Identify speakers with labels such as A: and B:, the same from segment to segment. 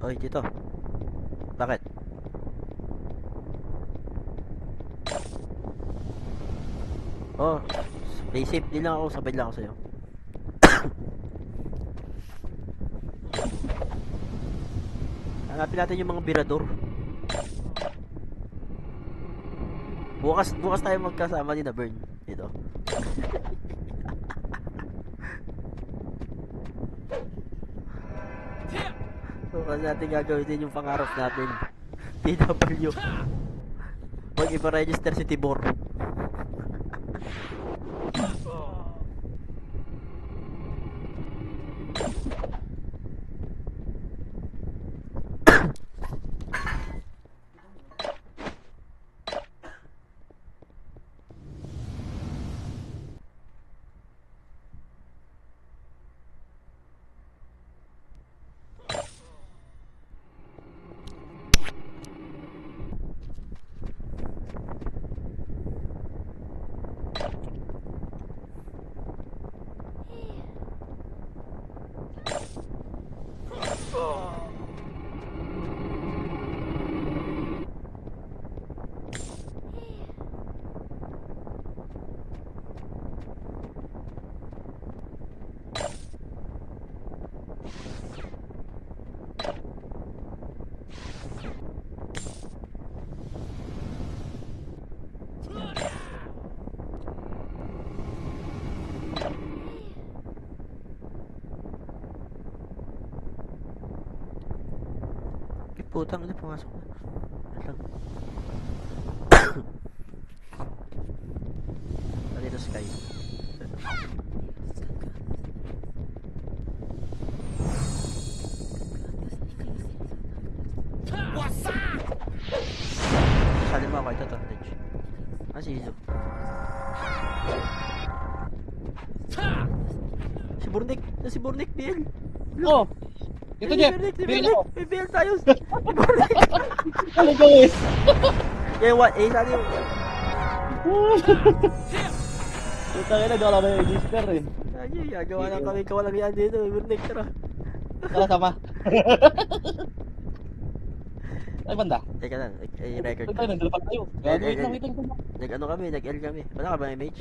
A: Oy, dito. Bakit? Oh, play safe din lang ako. Sabay lang ako sa'yo. Hanapin natin yung mga birador. Bukas tayo magkasama ni na Bern. Dito. Bukas natin gagawin din yung pangarap natin. TW. Mag-ipa-register si Tibor. Putang ina, pumasok na. Lang. Dito Sky. Salin mo ako ito to, Ledge. Si Izo. Si Burnik, BL.
B: Oh! Ito Jeff!
A: BL ako! May BL tayo!
B: Ano gawin?
A: Yeah, what? Saan yung...
B: Putang ina, gawala na yung register eh.
A: Ay, gagawa lang kami kawalang yan dito. Burnik, tara.
B: Tara, sama. Ay, banda.
A: Teka lang, record
B: Ito, nandalapan tayo. Wait lang.
A: Nag-ano kami, nag-L kami. Wala ka ba MH?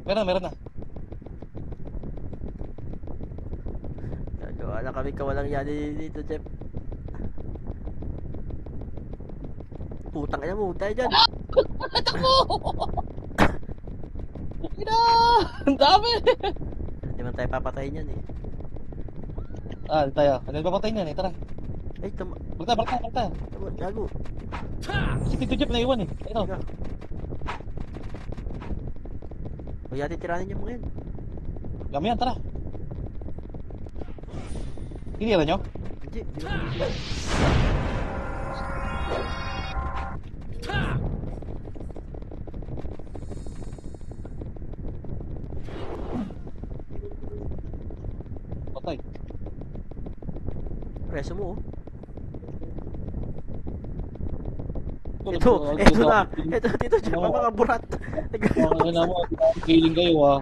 B: Meron na.
A: Gagawa lang kami kawalang yan dito, Jeff. Putang ina mo, tayo dyan.
B: Takbo! Ina! Ang dami!
A: Hindi man tayo papatayin yan eh.
B: Tayo. Ano yung papatayin yan eh? Tara.
A: Ay,
B: Balta.
A: gago.
B: Si Tito Jeff na iwan eh. Ito.
A: Huwag natin tiranin yung mga yan.
B: Gami yan, tara. Hinira nyo?
A: Hindi ba
B: Patay.
A: preso mo oh.
B: Ito
A: Ito, Tito Jeff, ang mga burat.
B: Ang ina mo, feeling kayo ah.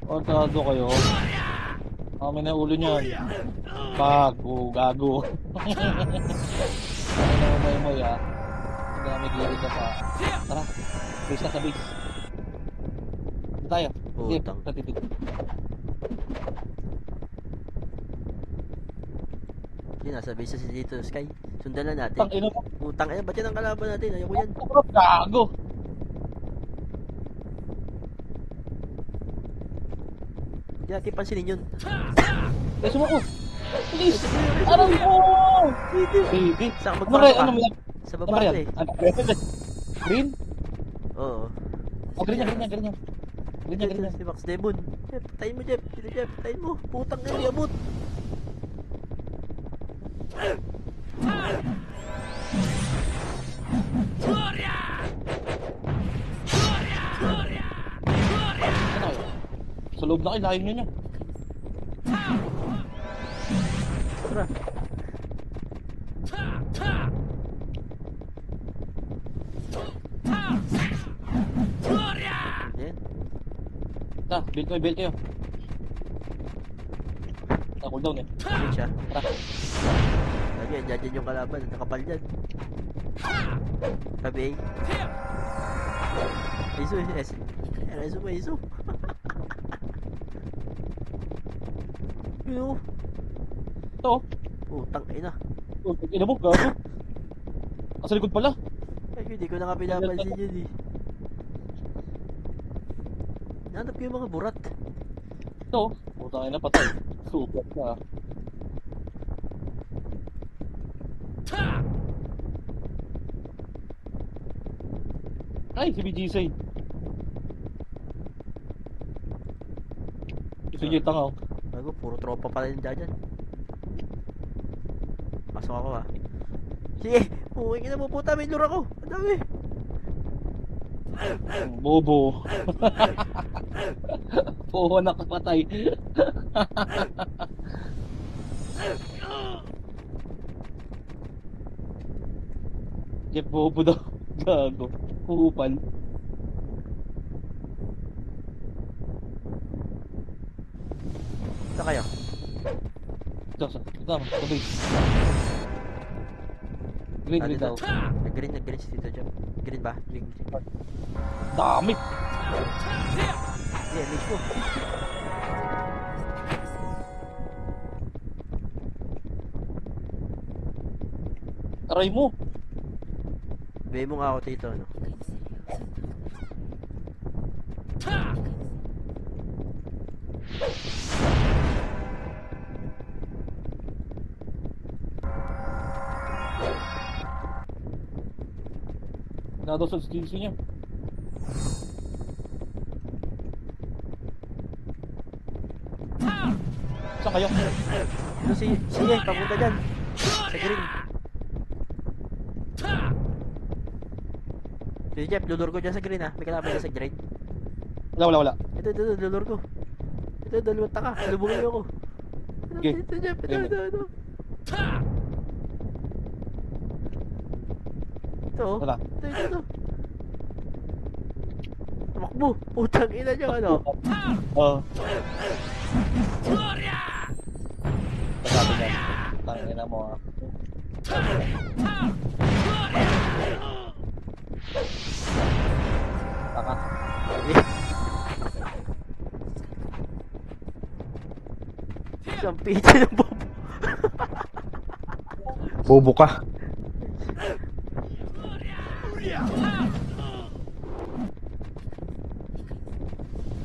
B: Kontado kayo. Kami na ulo niyan. Gago. Ano na mo ya? Ang dami gilid ka pa. Tara, base ka sa base. Ano tayo?
A: Putang.
B: Tatitig.
A: Hindi, nasa base si dito, Sky. Sundan na natin.
B: Tang ina mo.
A: Putang ina, ba't yan ang kalaban natin? Ayoko yan.
B: Gago.
A: Hindi natin pansinin yun.
B: Base mo ko. Please. Aram mo. Baby.
A: Saan ka
B: Ano
A: magpapaka? Sa
B: Ano
A: baba
B: yan?
A: eh.
B: Green?
A: Oo.
B: Green yan. Green.
A: Si Max Demon. Jeff, patayin mo, Jeff. Jeff, patayin mo. Putang ina, yabot.
B: Ano? Sa loob na kayo, layo nyo niya.
A: Tara. Yan.
B: Build kayo. Cooldown eh.
A: Yan siya.
B: Tara.
A: Lagi, dyan yung kalaban. Nakapal dyan. Sabi eh. Iso, iso. Iso pa, iso. Yun o.
B: Ito.
A: Utang ina.
B: Oh, ina mo, gago. Sa likod pala.
A: Ay, hindi ko na nga pinapansin yun eh. Nahanap ko yung mga burat.
B: Ito. Putang ina, patay. Super ka. Ay, si BGC. Sige, tanga.
A: Bago, puro tropa pala yung dyan. Pasok ako ha. Sige, uwi ka na mo puta, may lure ako. Ang dami.
B: Bobo. Oo, nakapatay. Jeff, bobo daw. Gago. Kupal.
A: Saan kayo?
B: Ito, tubig. Green, green daw.
A: Nag-green si Tito Jam. Green ba? Green.
B: Dami!
A: Yeah, mage mo.
B: Aray mo!
A: Bigay mo nga ako, Tito, no?
B: Nado sa skills niya. Saan kayo?
A: Ito sige, papunta dyan. Sa green. Si Jeff, lulur ko dyan sa green ha. May kalaban dyan sa green.
B: Wala.
A: Ito, lulur ko. Ito, dalawang taka. Lubungin mo ako.
B: Okay.
A: Ito, Jeff, ito. Ito, oh.
B: Wala.
A: Ito. Tumakbo. Utang ina nyo, ano?
B: Oo. Pagkabi niya. Tangin na mo ah. Taka.
A: Isang pizza ng bobo.
C: Bobo ka.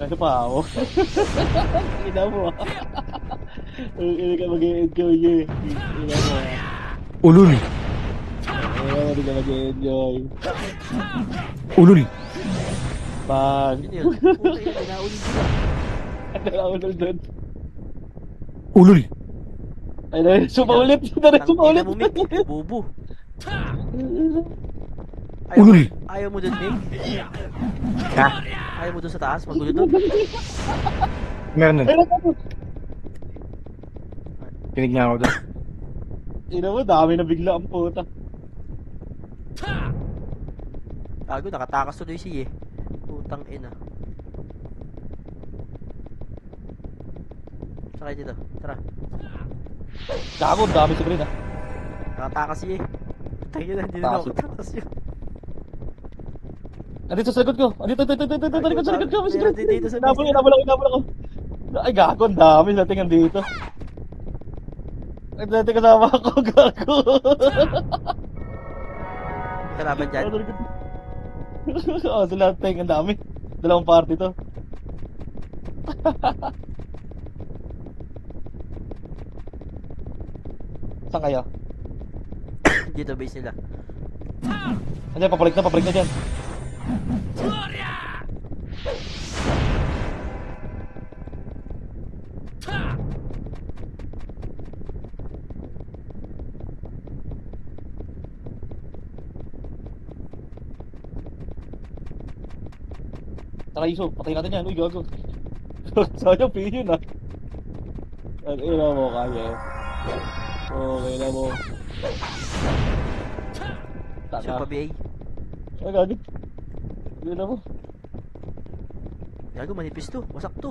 B: Ano pa ako? Ina mo ah. Hindi ka mag-enjoy eh. Ina mo ah.
C: Ulul.
B: Hindi ka mag-enjoy.
C: Ulul.
B: Pag.
A: Ano yun? Puta yun, pinaulit sila.
B: Ano na ako doon?
C: Ulul.
B: Ay, supa ulit. Supa ulit.
A: Tangina mo, Mick. Bobo.
C: Ulul.
A: Ayaw mo dun, Mick?
C: Ha?
A: Ayaw mo dun sa taas? Magulo dun?
C: Meron nun.
B: Ay, naku.
C: Kinig niya ako doon.
B: Ina mo, dami na bigla ang puta.
A: Tago, nakatakas tuloy siya eh. Putang ina. Sakay dito, tara.
B: Gago, dami sa green ah.
A: Nakatakas siya eh. Putang ina, hindi na
B: Takas.
A: nakatakas yun.
B: Andito sa likod ko. Andito, sa likod ko. Mas
A: Meron
B: green.
A: din dito sa
B: Inabol
A: base.
B: ako. Ay, gago, ang dami sa tingin dito. Ay, dati kasama ako, gago.
A: May kalaban dyan.
B: Oo, sa lahat tingin, ang dami. Dalawang party to. Saan kayo?
A: Dito base nila.
B: Andiyan, papalik na dyan. Tara, Iso, patayin natin yan. Uy, gago. Sayang, pihin ah. Ang ina mo, kaya. Okay na mo.
A: Siya pa BA.
B: Ay, gago. Ang ina mo.
A: Gago, manipis to. Wasak to.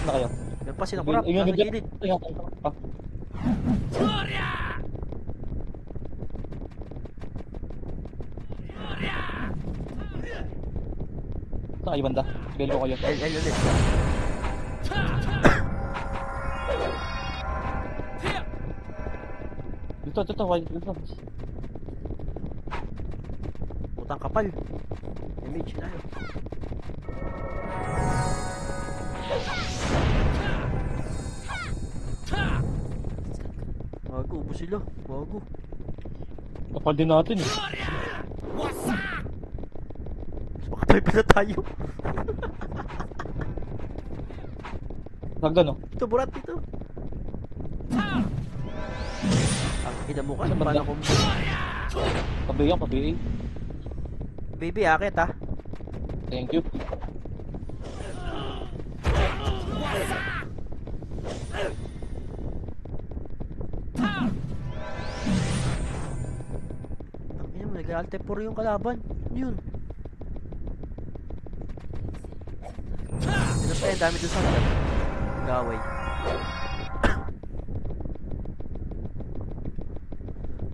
B: Na kayo.
A: Meron pa silang kurap. Nasa gilid.
B: Saan kayo banda? Belo ko kayo.
A: L ulit.
B: Dito, dito.
A: Putang kapal. Image tayo. Bago, ubos sila. Bago.
B: Kapal din natin eh.
A: Mas makapal pala tayo.
B: Hagdan oh.
A: Ito, burat dito. Ang ina mo ka,
B: Ano ba
A: paano
B: to?
A: kung...
B: Pabiyang, pabiyang.
A: Baby, akit ha.
B: Thank you.
A: Ang ina mo, nag-altepor yung kalaban. Ano yun? Ito pa yan, dami doon sa hanggang. Gaway.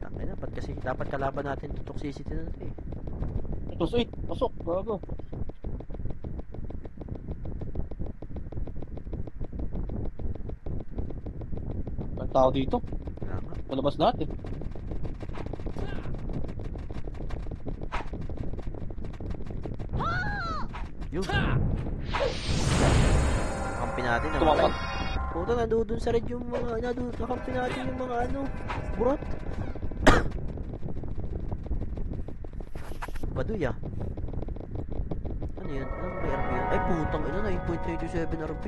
A: Tangin na, ba't kasi dapat kalaban natin to toxicity na ito eh.
B: Ito, 8. Pasok. Gago. Ang tao dito.
A: Kaya nga.
B: Palabas natin.
A: Yun. Kampi natin,
B: Tumapat.
A: namatay. Puta, nandun sa red yung mga, nakampi natin yung mga ano, burat. Baduy ah. Ano yun? Anong may RP yun? Ay putang ina, 9.97 RP.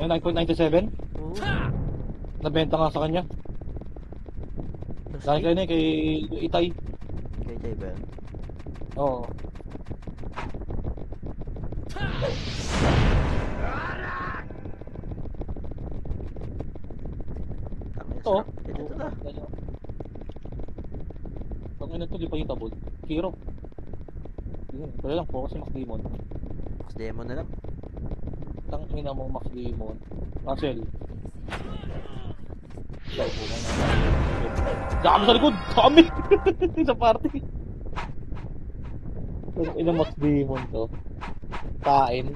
B: Ayun, 9.97.
A: Oo.
B: Nabenta nga sa kanya. Dahil kayo na kay Itay.
A: Kaya tayo ba yan?
B: Oo.
A: Tangin,
B: Ito.
A: sarap. Ito na.
B: Pag ina to, di pa yung tabod. Hero. Yun, pero lang focus yung Max Demon.
A: Max demo na lang.
B: Tang ina mo Max Demon. Marcel. Dami sa likod! Dami! Sa party. Pero ina Max Demon to. Kain.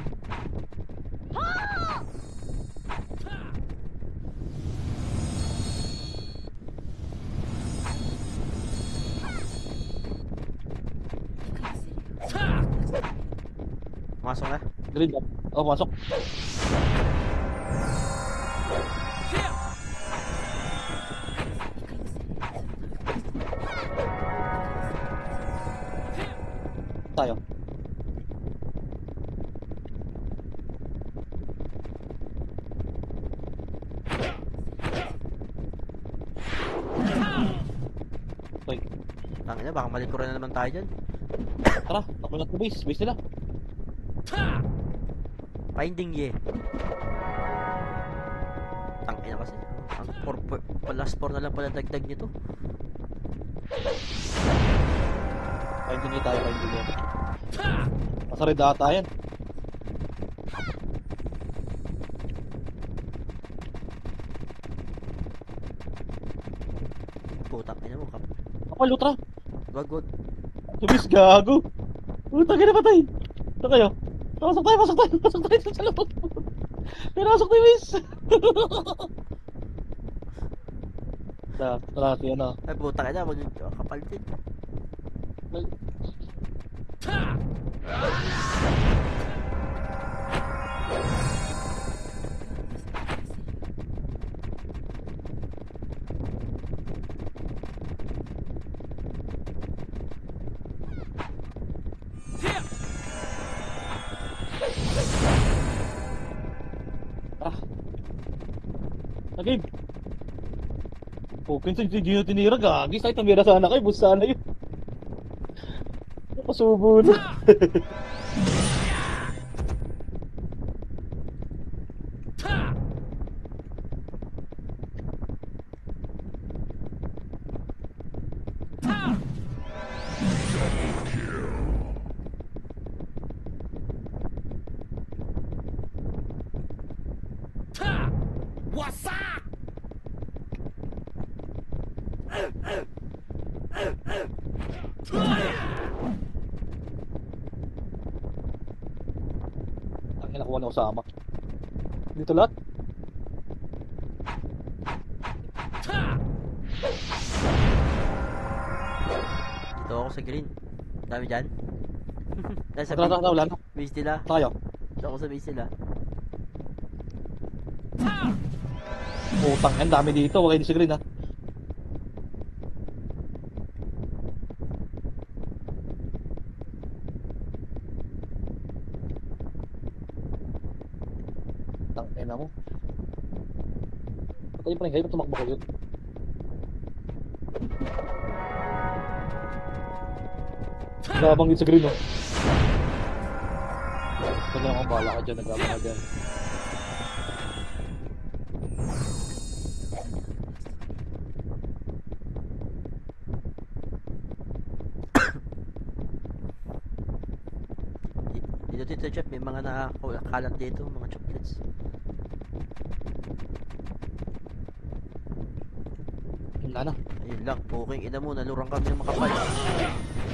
A: Masok na.
B: Grid up. Oh, masok. Tayo. Okay.
A: Tangin na, baka malikuran na naman tayo dyan.
B: Tara, ako na to base. Base nila.
A: Finding ye. Tangin na kasi. Ang last 4 na lang pala dagdag nito.
B: Finding niya tayo, finding niya. Nasa red ata yan.
A: Putang ina mo, kap.
B: Kapal, Lutra.
A: Wag, wag.
B: Tubis, gago. Puta, kinapatay. Ito kayo. Pasok tayo sa loob. Pinasok tayo, miss. Tara, yan na.
A: Ay, putang ina, wag kapal din.
B: Ah. Nagib. Oh, pinsan si Gino tinira, gagi. Sakit ang mira sana kayo, bus sana yun. Nakasubo na. Ang nakuha na Osama. Dito lahat.
A: Dito ako sa green. Dami dyan. Nasa
B: Tara, tara, wala na.
A: base nila.
B: Tayo.
A: Dito ako sa base nila.
B: Putang, ang dami dito. Huwag kayo di sa green ha. Tangina mo. Patay pa rin kayo. Ba't tumakbo kayo? Nagbabanggit sa green oh. Ito lang ang bala ka dyan. Nagbabanggit ka dyan.
A: Dito Tito Jeff, may mga nakakalat dito, mga chocolates.
B: Wala na.
A: Ayun lang, puking ina mo, nalurang kami ng makapal.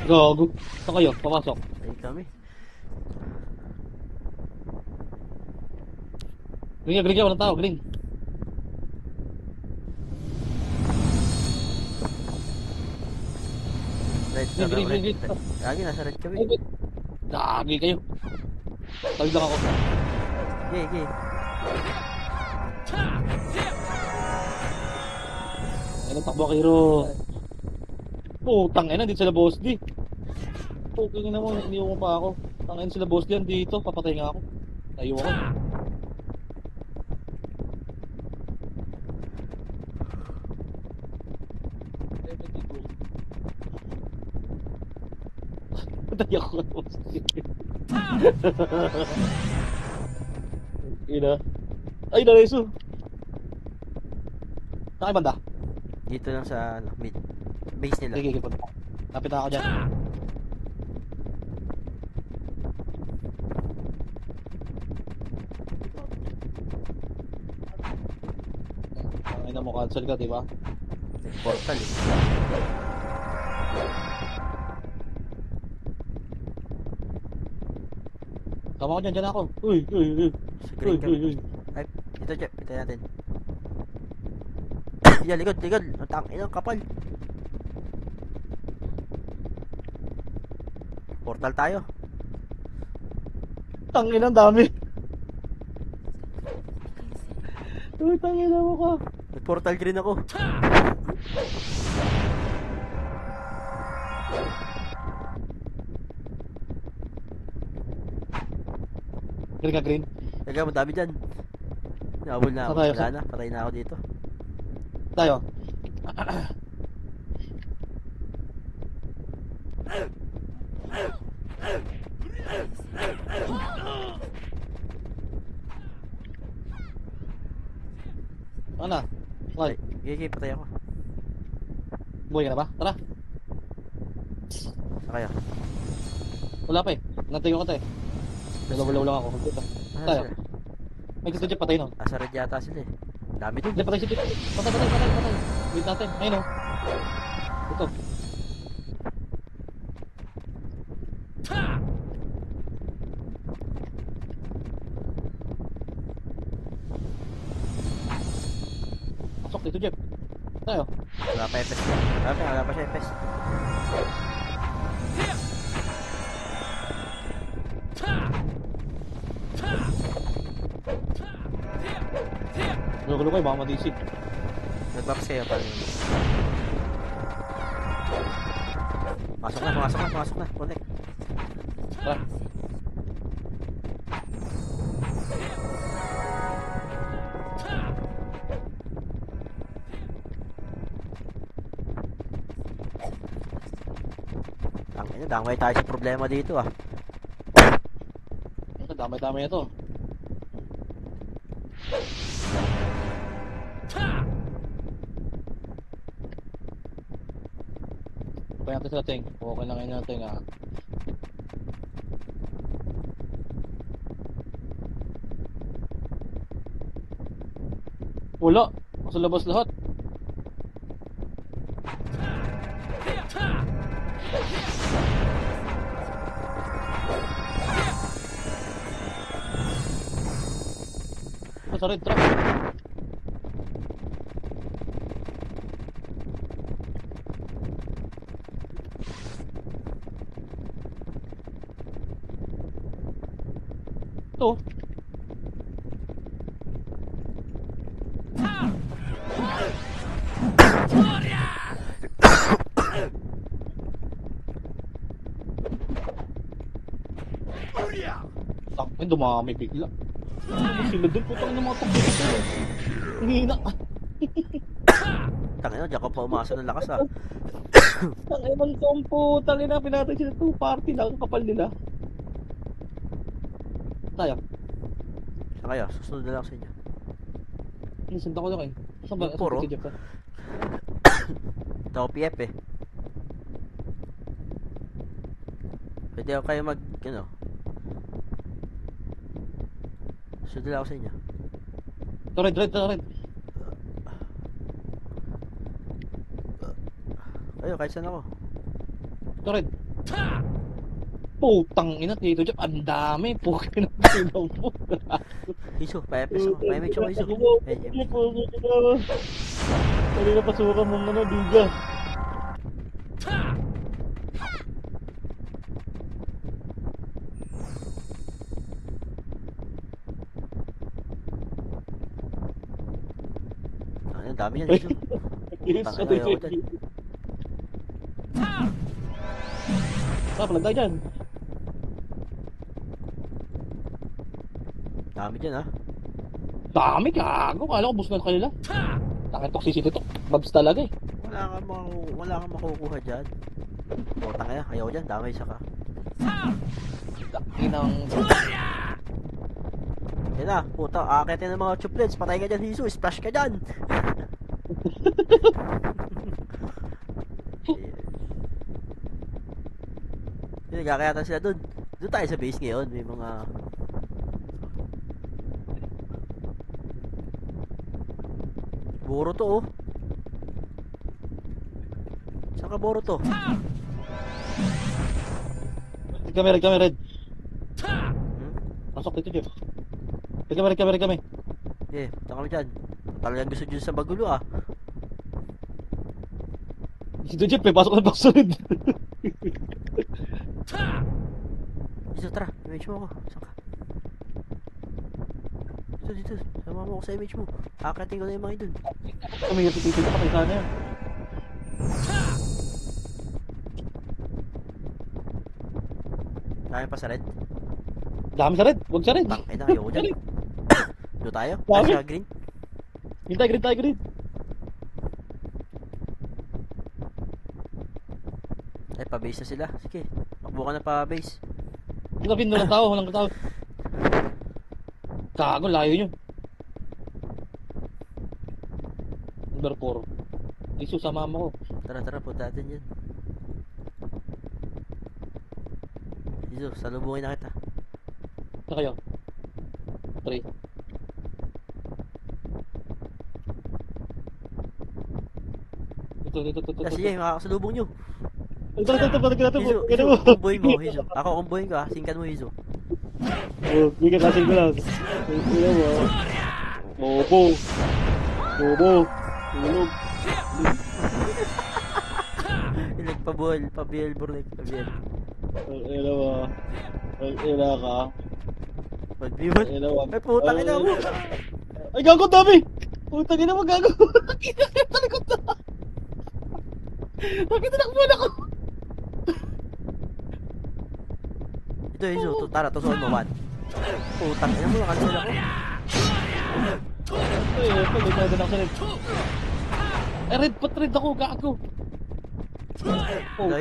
B: Gago. Saan kayo? Papasok.
A: Ayun kami.
B: Green, green, walang tao. Green.
A: Red,
B: Green, green, green, green.
A: Lagi, nasa red kami.
B: Ay, wait. Lagi kayo. Tawid lang ako.
A: Okay, okay.
B: Ayun, takbo ka, hero. Putang ina, dito sila boss di. Putang ina mo, iniwan mo pa ako. Tangin sila boss di, dito. Papatay nga ako. Tayo ako. Patay ako ka boss di. Ina. Ay, nareso. Saan kayo banda?
A: Dito lang sa mid. Base nila.
B: Sige, punta. Lapit na ako dyan. Ang ina mo, cancel ka, diba?
A: May portal eh.
B: Tama ko dyan, dyan ako. Uy, uy, uy.
A: Sa
B: Uy,
A: green
B: uy,
A: kami.
B: uy.
A: Ay, dito Jeff, ito natin. Yan, likod, likod. Ang tangin ang kapal. Portal tayo.
B: Tangin ang dami. Uy, tangin mo ka.
A: May portal green ako.
B: Green ka, green.
A: Teka, madami dyan. Nahabol na ako.
B: Saan tayo?
A: Wala na, patay na ako dito.
B: Tayo. Ano na?
A: Ay,
B: Wal,
A: okay, patay ako.
B: buhay ka na ba? Tara.
A: Saan kayo?
B: Wala pa eh. Nantay ko ka tayo. Wala lang ako. Dito.
A: Ah,
B: Tayo.
A: sila.
B: May gusto dyan, patay no.
A: Asa red yata sila eh. Dami dun.
B: Hindi, patay si Tito. Patay, patay, patay, patay. Wait natin. Ayun o. Ito. Pasok dito, Jeff. Tayo.
A: Wala pa FS. Wala pa siya FS.
B: Gulo-gulo kayo, baka madisig.
A: Nagbapas kayo pa rin. Pasok na, pumasok na, pumasok na. Connect.
B: Tara.
A: Tangina, damay tayo sa problema dito ah.
B: Ito, damay-damay na to. Okay natin sa ting. Okay lang yun natin ah. Wala. Sa labas lahat. sa red truck. Ito. Tangin, dumami bigla. Ano sila doon? Putang ng mga tukso dito. Ang hina.
A: Tangina, diyan ka pa umasa ng lakas ah.
B: Tangin ng sompo. Tangin na, pinatay sila 2 party lang. Ang kapal nila. Tayo.
A: Saan kayo? Susunod na lang sa inyo.
B: Nisundan ko lang eh. Saan ba?
A: Yung puro?
B: Saan si Jeff ka?
A: Ito ako PF eh. Pwede ako kayo mag, ano. Susunod na lang ako sa inyo.
B: Ito red, red, red.
A: Kayo, kahit saan ako.
B: Ito red. Putang ina, Tito Jeff. Ang dami. Pukin ang sinaw po.
A: Hiso, pa-FS ako. Pa-image ako, Hiso.
B: Pwede na pasukan mong ano, diga.
A: Ang dami yan, Hiso.
B: Yes,
A: Tangina,
B: Tito
A: ayoko
B: Jeff.
A: dyan.
B: Palag tayo dyan.
A: Dami dyan ah.
B: Dami, gago. Kala ko busgan kanila. Takit toxicity to. Babs talaga eh.
A: Wala kang makukuha dyan. O, tangina, ayaw dyan. Damay isa ka.
B: Inang...
A: Yan na, puta, aakitin ng mga chuplets. Patay ka dyan, Hiso. Splash ka dyan. Yun, nagkakayatan sila dun. Doon tayo sa base ngayon. May mga... Boro to oh. Saan ka boro to?
B: Red kami, red kami, red.
A: Hmm?
B: Pasok dito, Jeff. Red kami, red kami, red kami.
A: Eh, punta kami dyan. Talagang gusto dyan sa magulo ah.
B: Dito, Jeff, may pasok na pasok red.
A: Dito, tara. Image mo ako. Saan ka? Dito. Sama mo ako sa image mo. Akating ko na yung mga dun.
B: Kami yung titito pa kay sana yan.
A: Dami pa sa red.
B: Dami sa red, wag sa red.
A: Tang, ina, ayoko dyan. Doon tayo?
B: Dami.
A: Sa green?
B: Green tayo, green tayo, green.
A: Ay, pa-base na sila. Sige. Takbo ka na pa-base.
B: Tingnan walang tao, walang tao. Gago, layo nyo. Number 4. Isu, sama mo ko.
A: Tara, punta natin yun. Iso, salubungin na kita.
B: Na kayo? 3. Ito.
A: Sige, makakasalubong nyo.
B: Ito, patigil natin
A: Hizo,
B: po.
A: Hizo, kumboy mo, Hizo. Ako kumboy ko ah, singkan mo, Hizo.
B: Bigyan natin ko lang. Tingnan mo. Bobo. Tulog.
A: Nagpabuhol, pabiel, burnik, pabiel.
B: Ina mo. Ina ka.
A: Pagbibol.
B: Ina mo.
A: Ay, putang ina mo.
B: Ay, gago, dami! Putang ina mo, gago. Talikot na. Bakit tinakbuhan ako?
A: Ito, Hizo, tara, tusuan mo, Juan. Putang ina mo, nakansel ako.
B: Ay, pwede tayo din ako sa red. Ay, red, pat red ako, gago.
A: Ito,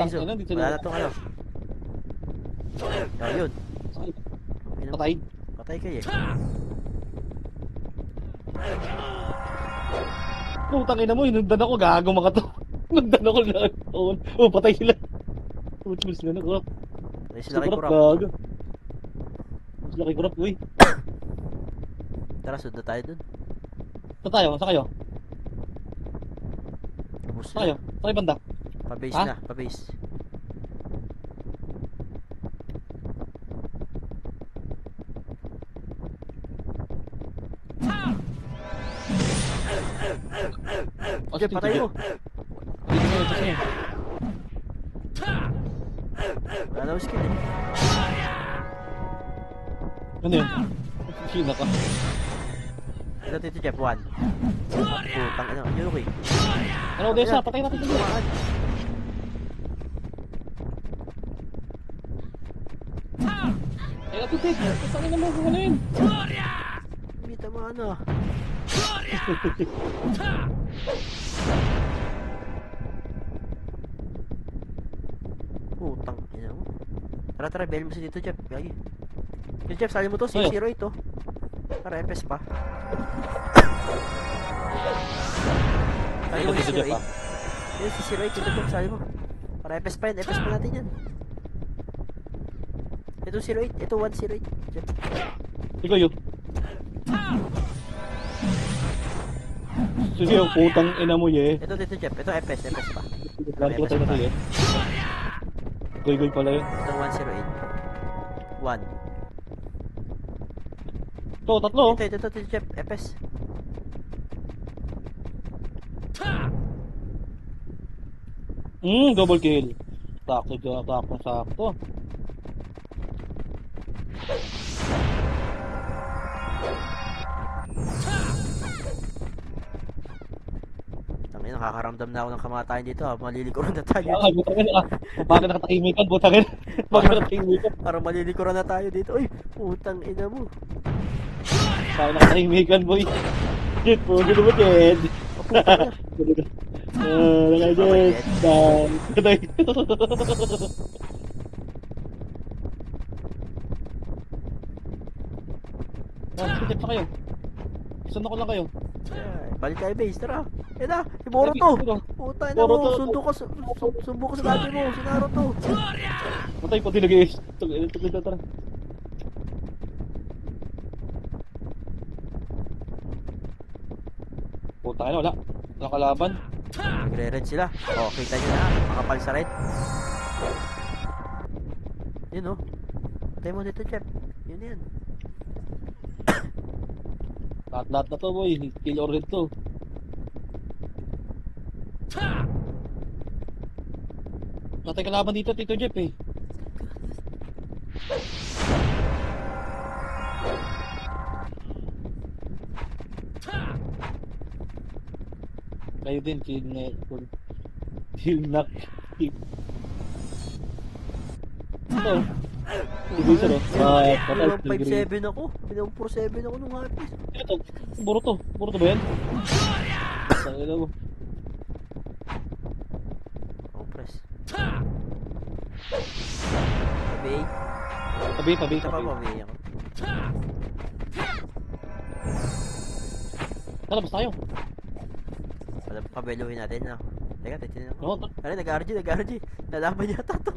A: Hizo,
B: Putang ina, dito
A: wala
B: na.
A: na to kayo. Ayun.
B: Patay.
A: Patay kayo eh.
B: Putang ina mo, inundan ako, gago mga to. Inundan ako lahat. Oh, patay sila. Putus na ako.
A: Patay sila kay Kurap.
B: Gago. Sila kay Kurap, uy.
A: Tara, sunod na tayo dun.
B: Saan tayo? Saan kayo?
A: Ubus
B: Saan kayo?
A: na.
B: Saan kayo banda?
A: Pa-base
B: Ha?
A: na, pa-base. Jeff, patay mo.
B: Dito sa'yo, dito sa'yo.
A: Wala na skill eh.
B: Ano yun? Sina ka.
A: Ito, Tito Jeff, 1. Putang ina, yun okay.
B: Ano, Odessa, patay natin ito.
A: Tumaan.
B: Ay, natitid. Patay naman kung ano yun.
A: Hindi tamaan na. Putang ina mo. Tara, tara, bail mo si Tito Jeff. Gagi. Tito Jeff, sali mo to, 608 to. Para FS pa. Sali mo
B: Ito, Tito Jeff,
A: 608. Yun, 608, Tito Jeff, sali mo. Para FS pa yan, FS pa natin yan. Ito 08, ito 108. Jeff.
B: Ikaw yun. Sige, yung putang ina mo, ye.
A: Ito Tito Jeff, ito FS pa.
B: Lang ko tayo na tayo. Goy-goy pala yun.
A: Ito 108. 1.
B: Ito, tatlo.
A: Ito, Tito Jeff, FS.
B: Double kill. Sakto.
A: Tangina, nakakaramdam na ako ng kamatayan dito ha. Malilikuran na tayo.
B: Ah, butangin ah. Bakit nakatahimikan, butangin? Bakit nakatahimikan?
A: Parang malilikuran na tayo dito. Uy, putang ina mo.
B: Bakit nakatahimikan, boy? Shit, pwede naman, Jed. Nakay, Jed. Patay. Sige, pa kayo. Sunod ko lang kayo.
A: Balik tayo base, tara. Yan na, si Boruto. Putang ina mo, sundo ko sa dati mo, si Naruto.
B: Patay, pati nag-iis. Tara. Puta ka na, wala. Walang kalaban.
A: Nagre-red sila. Oh, kita nyo na, makapal sa red. Yun oh. Patay mo dito, Jeff. Yun yan.
B: Lahat na to, boy. Kill or hit to. Patay kalaban dito, Tito Jeff eh. Kayo din, kill knock. Ito. Ibig sila. Patay.
A: 157 ako. 147 ako nung hapis.
B: Ito. Boruto ba yan? Tangina mo.
A: Compress. Pabay. Ito pa pabay ako.
B: Lalabas tayo.
A: Pabeluhin natin na. Teka, titignan ako.
B: No,
A: Ano, nag-RG. Nalaban yata to.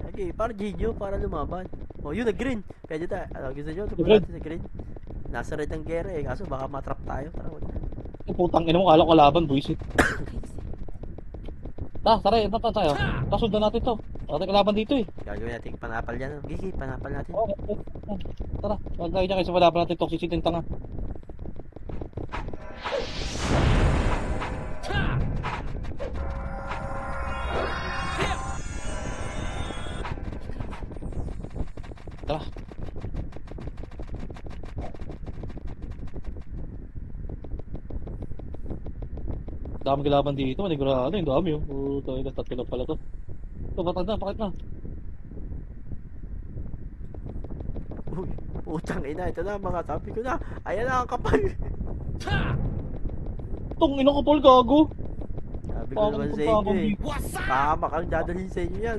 A: Okay, para Jinyo, para lumaban. Oh, yun, nag-green. Pwede tayo. Ano, gusto nyo? Tupo natin sa green. Nasa red ang gera eh. Kaso baka matrap tayo. Tara, wala.
B: putang ina mo, kala ko kalaban, buisit. Tara tayo. Kasundan natin to. Ating kalaban dito eh.
A: Gagawin natin panapal yan. Gigi, panapal natin.
B: Oh, tara, wag tayo dyan kasi wala pa natin toxicity ng tanga. Tara. Dami kalaban dito, manigurado, yung dami oh. Tayo na, tatlo lang pala to. Ito, bakit na?
A: Uy, putang ina. Ito na, mga sabi ko na. Ayan na ang kapal.
B: Tong ina kapal gago.
A: Sabi ko naman sa inyo eh. Tama kang dadalhin sa inyo yan.